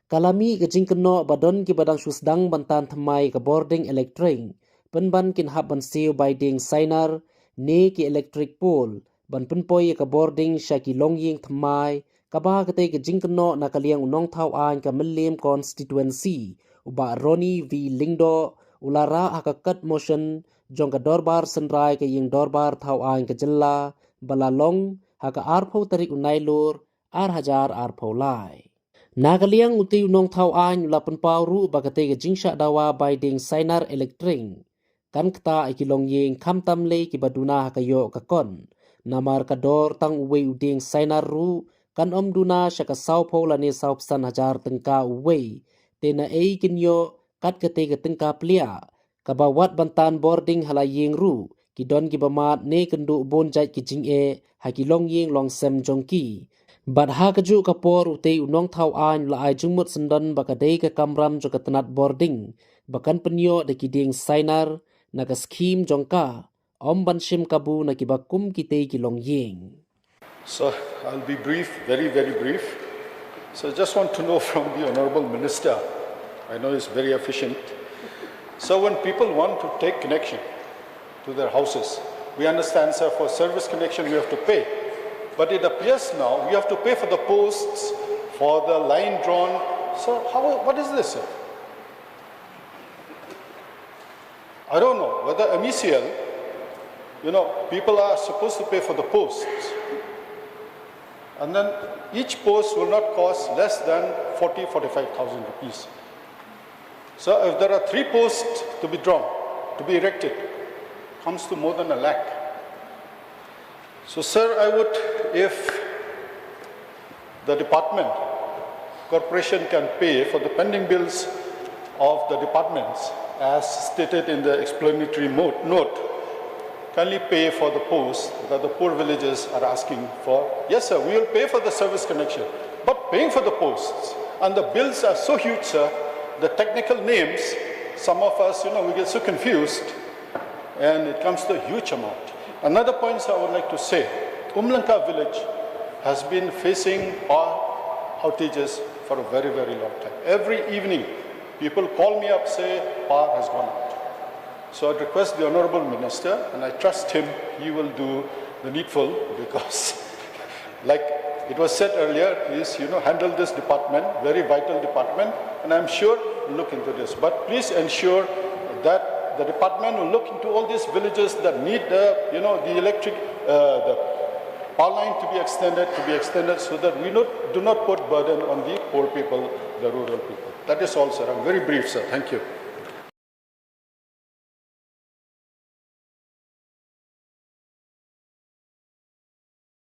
Kalami ke jingkeno badon ki badang susdang bantan Thymmai ke Bording Ilektrik. Penban kin hab ban Siew Bording Sainar ni ki Ilektrik pool. Ban penpoi ke Bording syaki longying Thymmai. Kabah kete ke jingkeno na kaliang unong tau an ke Mylliem constituency. Uba Roni V Lingdo ulara hakakat motion jong ke dorbar senrai ke ying dorbar tau an ke jella balalong haka arpo tarik unailur ar hajar arpo lai. Nagaliang uti unong tau an ulapan pauru bagate ke jingsha dawa Bording Sainar Ilektrik. Kan kta ikilong ying kam tamle ki baduna hakayo kakon. Namar kador tang uwe uding Sainar ru kan om duna syaka saupo lani saupsan hajar tengka uwe. Tena kinyo kat kete ke tengka plia. Kabawat bantan Bording halaying ru. Kidon ki bamat ne kendu bonjat ki jing hakilong ying long sem jongki. Bad ha kaju kapor utei unong tau an la ai jungmut sendan bakadei ke kamram jo ketenat Bording bakan penyo de kiding Sainar na ka skim jongka om banshim kabu na kibakum kitei kilong ying. So I'll be brief, very brief. So I just want to know from the Honorable Minister, I know he's very efficient. So when people want to take connection to their houses, we understand, sir, for service connection we have to pay. But it appears now we have to pay for the posts, for the line drawn. So what is this, sir? I don't know whether MECL, people are supposed to pay for the posts. And then each post will not cost less than 45,000 rupees. So if there are 3 posts to be drawn, to be erected, comes to more than 1 lakh. So, sir, I would, if the department, corporation can pay for the pending bills of the departments, as stated in the explanatory note, kindly pay for the posts that the poor villagers are asking for. Yes, sir, we will pay for the service connection, but paying for the posts, and the bills are so huge, sir, the technical names, some of us, we get so confused, and it comes to a huge amount. Another point I would like to say, Umlanka village has been facing power outages for a very long time. Every evening, people call me up, say power has gone out. So I request the Honorable Minister, and I trust him, he will do the needful, because like it was said earlier, he's handle this department, very vital department, and I'm sure he'll look into this. But please ensure that the department will look into all these villages that need the electric, the power line to be extended so that we do not put burden on the poor people, the rural people. That is all, sir. I'm very brief, sir. Thank you.